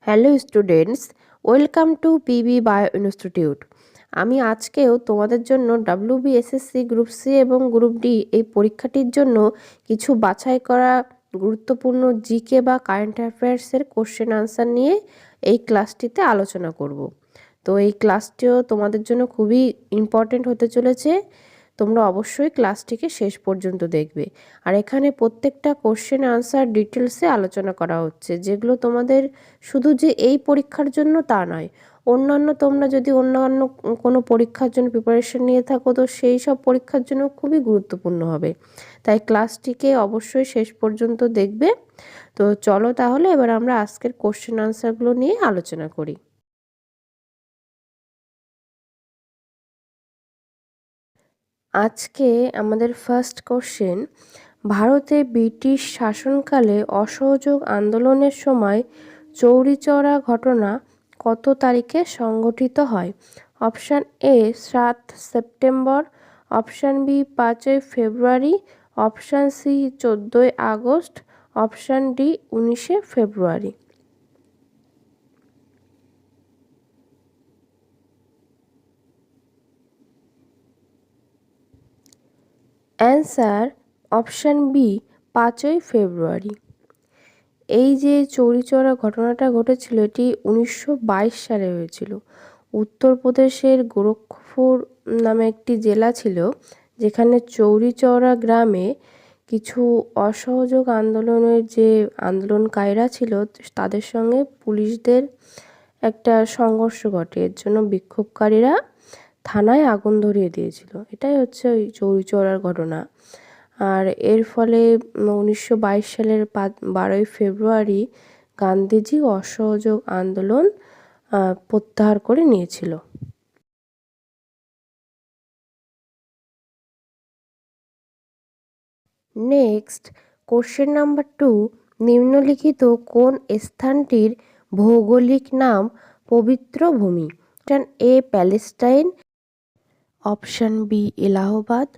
Hello students, welcome to PB bio institute. আমি আজকেও তোমাদের জন্য ডাব্লিউবিএসএসসি গ্রুপ সি এবং গ্রুপ ডি এই পরীক্ষাটির জন্য কিছু বাছাই করা গুরুত্বপূর্ণ জিকে বা কারেন্ট অ্যাফেয়ার্সের কোশ্চেন আনসার নিয়ে এই ক্লাসটিতে আলোচনা করব। তো এই ক্লাসটিও তোমাদের জন্য খুবই ইম্পর্ট্যান্ট হতে চলেছে। তোমরা অবশ্যই ক্লাসটিকে শেষ পর্যন্ত দেখবে। আর এখানে প্রত্যেকটা কোশ্চেন আনসার ডিটেলসে আলোচনা করা হচ্ছে, যেগুলো তোমাদের শুধু যে এই পরীক্ষার জন্য তা নয়, অন্যান্য তোমরা যদি অন্যান্য কোনো পরীক্ষার জন্য প্রিপারেশন নিয়ে থাকো তো সেই সব পরীক্ষার জন্য খুবই গুরুত্বপূর্ণ হবে। তাই ক্লাসটিকে অবশ্যই শেষ পর্যন্ত দেখবে। তো চলো তাহলে এবার আমরা আজকের কোশ্চেন আনসারগুলো নিয়ে আলোচনা করি। আজকে আমাদের ফার্স্ট কোশ্চেন, ভারতে ব্রিটিশ শাসনকালে অসহযোগ আন্দোলনের সময় চৌরিচৌরা ঘটনা কত তারিখে সংঘটিত হয়? Option A 7 September, option B 5 February, option C 14 August, option D 19 February. Answer option B 5 February. এই যে চৌরিচৌরা ঘটনাটা ঘটেছিল এটি 1922 সালে হয়েছিল। উত্তরপ্রদেশের গোরক্ষপুর নামে একটি জেলা ছিল, যেখানে চৌরিচৌরা গ্রামে কিছু অসহযোগ আন্দোলনের যে আন্দোলনকারীরা ছিল তাদের সঙ্গে পুলিশদের একটা সংঘর্ষ ঘটে। এর জন্য বিক্ষোভকারীরা থানায় আগুন ধরিয়ে দিয়েছিল। এটাই হচ্ছে ওই চৌরিচৌরার ঘটনা। আর এর ফলে 1922 সালের 12 ফেব্রুয়ারি গান্ধীজি অসহযোগ আন্দোলন প্রত্যাহার করে নিয়েছিল। নেক্সট কোশ্চেন নাম্বার 2, নিম্নলিখিত কোন স্থানটির ভৌগোলিক নাম পবিত্র ভূমি? Option A Palestine, option B Allahabad,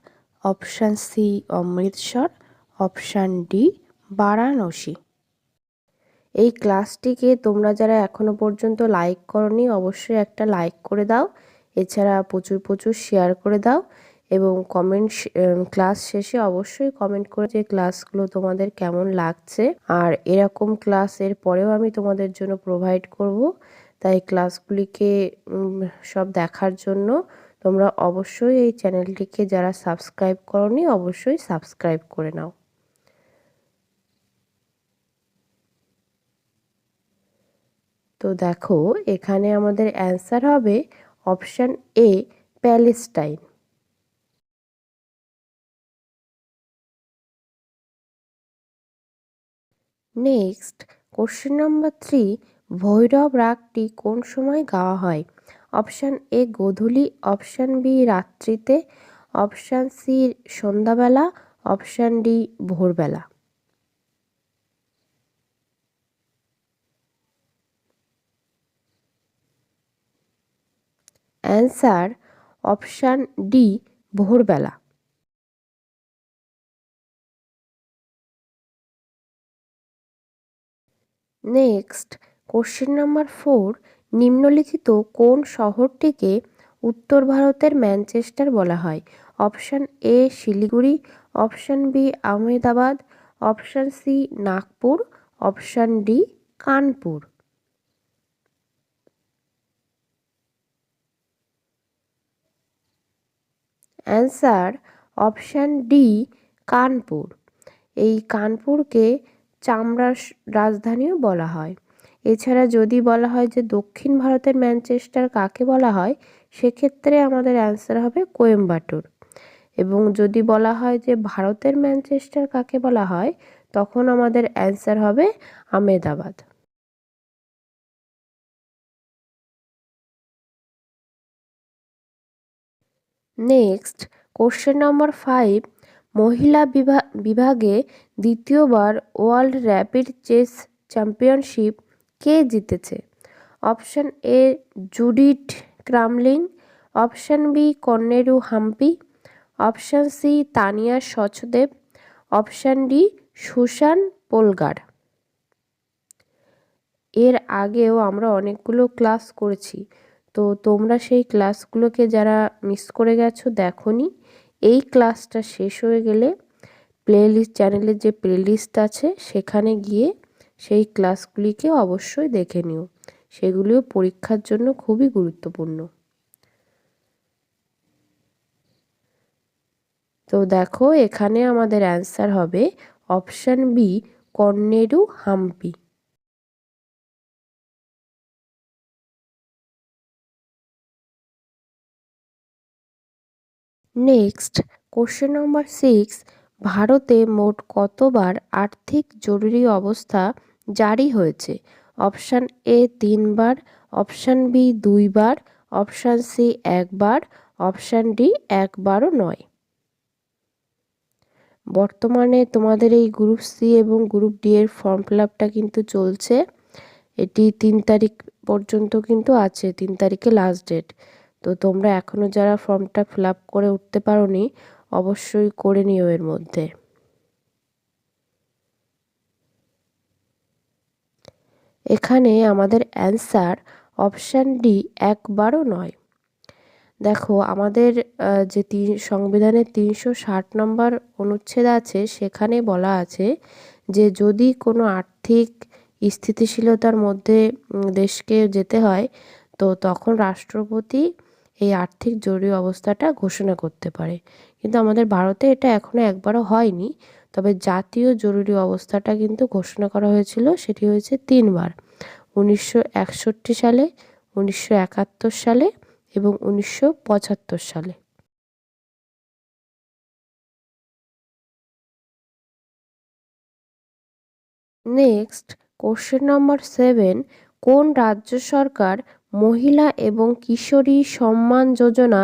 option C Amritsar, option D Varanasi. এই ক্লাসটিকে তোমরা যারা এখনো পর্যন্ত লাইক করনি অবশ্যই একটা লাইক করে দাও। এছাড়া প্রচুর প্রচুর শেয়ার করে দাও এবং ক্লাস শেষে অবশ্যই কমেন্ট করে যে ক্লাসগুলো তোমাদের কেমন লাগছে। আর এরকম ক্লাস এর পরেও আমি তোমাদের জন্য প্রোভাইড করব। তাই ক্লাসগুলিকে সব দেখার জন্য তোমরা অবশ্যই এই চ্যানেলটিকে যারা সাবস্ক্রাইব করনি অবশ্যই সাবস্ক্রাইব করে নাও। তো দেখো এখানে আমাদের অ্যান্সার হবে option A Palestine. Next question number 3, Bhairav রাগটি কোন সময় গাওয়া হয়? অপশান এ গোধূলি, অপশান বি রাত্রিতে, অপশান সি সন্ধ্যাবেলা, অপশান ডি ভোরবেলা। অ্যান্সার অপশান ডি ভোরবেলা। নেক্সট কোশ্চেন নাম্বার 4, নিম্নলিখিত কোন শহরটিকে উত্তর ভারতের ম্যানচেস্টার বলা হয়? Option A Siliguri, option B Ahmedabad, option C Nagpur, option D Kanpur. Answer option D Kanpur. এই কানপুরকে চামড়ার রাজধানীও বলা হয়। এছাড়া যদি বলা হয় যে দক্ষিণ ভারতের ম্যানচেস্টার কাকে বলা হয়, সেক্ষেত্রে আমাদের অ্যান্সার হবে কোয়েম্বাটুর। এবং যদি বলা হয় যে ভারতের ম্যানচেস্টার কাকে বলা হয়, তখন আমাদের অ্যান্সার হবে আহমেদাবাদ। নেক্সট কোশ্চেন নম্বর 5, মহিলা বিভাগে দ্বিতীয়বার ওয়ার্ল্ড র্যাপিড চেস চ্যাম্পিয়নশিপ কে জিতেছে? Option A Judith Cramling, option B Koneru Humpy, option C Tania Sachdev, option D Susan Polgar. এর আগেও আমরা অনেকগুলো ক্লাস করেছি, তো তোমরা সেই ক্লাসগুলোকে যারা মিস করে গেছো দেখোনি, এই ক্লাসটা শেষ হয়ে গেলে প্লেলিস্ট চ্যানেলের যে প্লেলিস্ট আছে সেখানে গিয়ে সেই ক্লাসগুলিকে অবশ্যই দেখে নিও, সেগুলিও পরীক্ষার জন্য খুবই গুরুত্বপূর্ণ। তো দেখো এখানে আমাদের অ্যান্সার হবে option B, Koneru Humpy. Next question number 6, ভারতে মোট কতবার আর্থিক জরুরি অবস্থা জারি হয়েছে? অপশান এ 3বার, অপশান বি 2বার, অপশান সি 1বার, অপশান ডি একবারও নয়। বর্তমানে তোমাদের এই গ্রুপ সি এবং গ্রুপ ডি এর ফর্ম ফিল আপটা কিন্তু চলছে। এটি 3 তারিখ পর্যন্ত কিন্তু আছে, 3 তারিখে লাস্ট ডেট। তো তোমরা এখনও যারা ফর্মটা ফিল আপ করে উঠতে পারোনি অবশ্যই করে নিও এর মধ্যে। এখানে আমাদের অ্যান্সার অপশান ডি একবারও নয়। দেখো আমাদের যে সংবিধানের 360 নম্বর অনুচ্ছেদ আছে সেখানে বলা আছে যে যদি কোনো আর্থিক স্থিতিশীলতার মধ্যে দেশকে যেতে হয় তো তখন রাষ্ট্রপতি এই আর্থিক জরুরি অবস্থাটা ঘোষণা করতে পারে। কিন্তু আমাদের ভারতে এটা এখনও একবারও হয়নি, তবে জাতীয় জরুরি অবস্থাটা কিন্তু ঘোষণা করা হয়েছিল, সেটি হয়েছে 3বার, 1961 সালে, 1971 সালে এবং 1975 সালে। নেক্সট কোশ্চেন নম্বর 7, কোন রাজ্য সরকার মহিলা এবং কিশোরী সম্মান যোজনা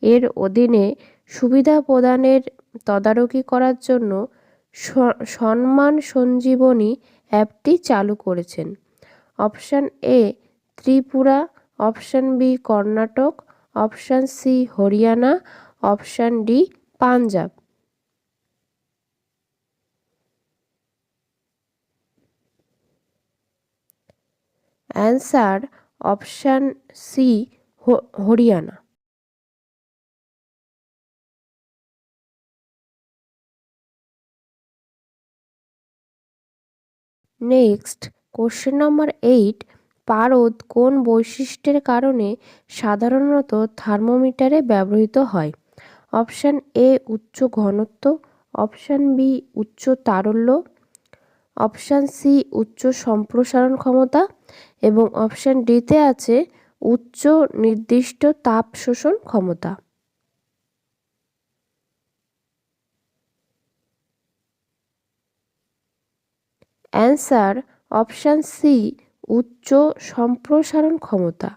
এর অধীনে সুবিধা প্রদানের তদারকি করার জন্য সম্মান সঞ্জীবনী অ্যাপটি চালু করেছেন? Option A Tripura, option B Karnataka, option C Haryana, option D Punjab. Answer option C Haryana. Next question number 8, পারদ কোন বৈশিষ্ট্যের কারণে সাধারণত থার্মোমিটারে ব্যবহৃত হয়? অপশান এ উচ্চ ঘনত্ব, অপশান বি উচ্চ তারল্য, অপশান সি উচ্চ সম্প্রসারণ ক্ষমতা এবং অপশান ডিতে আছে উচ্চ নির্দিষ্ট তাপ শোষণ ক্ষমতা। অ্যান্সার অপশান সি উচ্চ সম্প্রসারণ ক্ষমতা।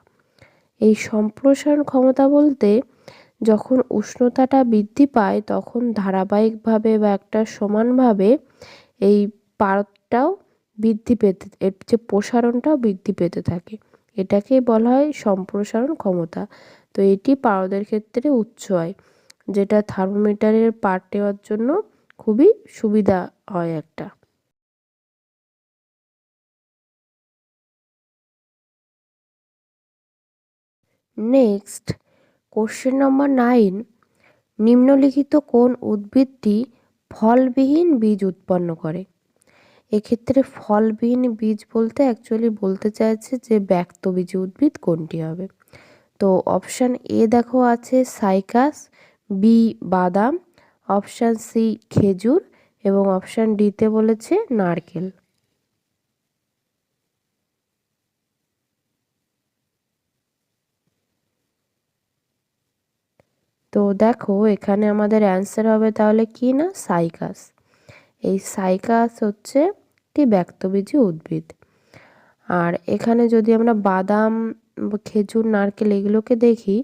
এই সম্প্রসারণ ক্ষমতা বলতে যখন উষ্ণতাটা বৃদ্ধি পায় তখন ধারাবাহিকভাবে বা একটা সমানভাবে এই পারদটাও বৃদ্ধি পেতে, এর যে প্রসারণটাও বৃদ্ধি পেতে থাকে, এটাকেই বলা হয় সম্প্রসারণ ক্ষমতা। তো এটি পারদের ক্ষেত্রে উচ্চ হয়, যেটা থার্মোমিটারের পাঠ নেওয়ার জন্য খুবই সুবিধা হয় একটা। নেক্সট কোশ্চেন নম্বর 9, নিম্নলিখিত কোন উদ্ভিদটি ফলবিহীন বীজ উৎপন্ন করে? এক্ষেত্রে ফলবিহীন বীজ বলতে অ্যাকচুয়ালি বলতে চাইছে যে ব্যক্তবীজী উদ্ভিদ কোনটি হবে। তো অপশান এ দেখো আছে সাইকাস, বি বাদাম, অপশান সি খেজুর এবং অপশান ডিতে বলেছে নারকেল। তো দেখো এখানে আমাদের অ্যান্সার হবে তাহলে কি না, সাইকাস। এই সাইকাস হচ্ছে একটি ব্যক্তবীজী উদ্ভিদ। আর এখানে যদি আমরা বাদাম, খেজুর, নারকেল এগুলোকে দেখি,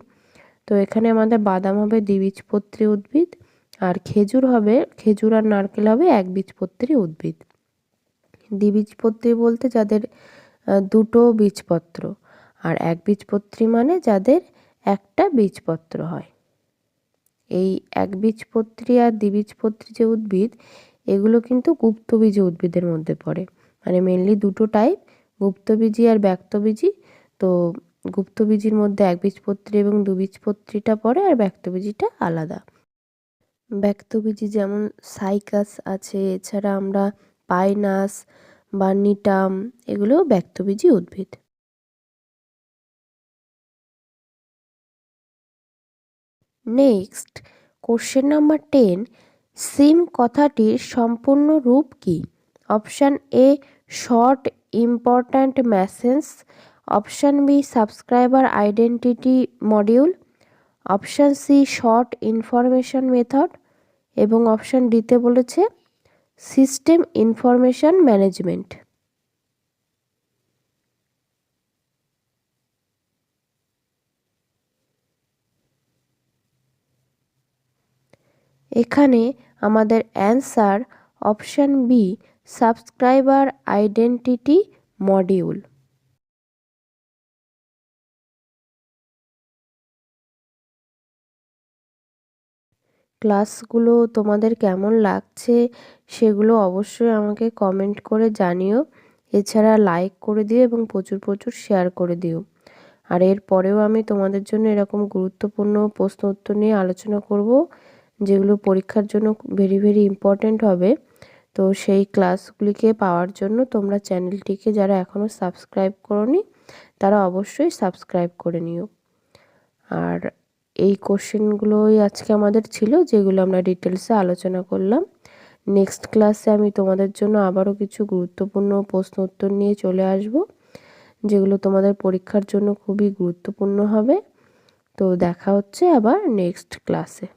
তো এখানে আমাদের বাদাম হবে দ্বিবীজপত্রী উদ্ভিদ, আর খেজুর আর নারকেল হবে একবীজপত্রী উদ্ভিদ। দ্বিবীজপত্রী বলতে যাদের দুটো বীজপত্র, আর একবীজপত্রী মানে যাদের একটা বীজপত্র হয়। এই একবীজপত্রী আর দ্বিবীজপত্রী যে উদ্ভিদ, এগুলো কিন্তু গুপ্তবীজী উদ্ভিদের মধ্যে পড়ে, মানে মেনলি দুটো টাইপ, গুপ্তবীজি আর ব্যক্তবীজি। তো গুপ্তবীজির মধ্যে একবীজপত্রী এবং দুবীজপত্রীটা পড়ে, আর ব্যক্তবীজিটা আলাদা। ব্যক্তবীজি যেমন সাইকাস আছে, এছাড়া আমরা পাইনাস বা নিটাম, এগুলোও ব্যক্তবীজি উদ্ভিদ। নেক্সট, কোশ্চেন নাম্বার 10, সিম কথাটির সম্পূর্ণ রূপ কি? Option A short important message, option B subscriber identity module, option C short information method, এবং অপশান ডিতে বলেছে সিস্টেম ইনফরমেশন ম্যানেজমেন্ট। এখানে আমাদের answer option B subscriber identity module. ক্লাসগুলো তোমাদের কেমন লাগছে সেগুলো অবশ্যই আমাকে কমেন্ট করে জানিও। এছাড়া লাইক করে দিও এবং প্রচুর প্রচুর শেয়ার করে দিও। আর এর পরেও আমি তোমাদের জন্য এরকম গুরুত্বপূর্ণ প্রশ্ন উত্তর নিয়ে আলোচনা করব, যেগুলো পরীক্ষার জন্য ভেরি ভেরি ইম্পর্ট্যান্ট হবে। তো সেই ক্লাসগুলিকে পাওয়ার জন্য তোমরা চ্যানেলটিকে যারা এখনও সাবস্ক্রাইব করোনি তারা অবশ্যই সাবস্ক্রাইব করে নিও। আর এই কোশ্চেনগুলোই আজকে আমাদের ছিল, যেগুলো আমরা ডিটেলসে আলোচনা করলাম। নেক্সট ক্লাসে আমি তোমাদের জন্য আবারও কিছু গুরুত্বপূর্ণ প্রশ্ন উত্তর নিয়ে চলে আসব, যেগুলো তোমাদের পরীক্ষার জন্য খুবই গুরুত্বপূর্ণ হবে। তো দেখা হচ্ছে আবার নেক্সট ক্লাসে।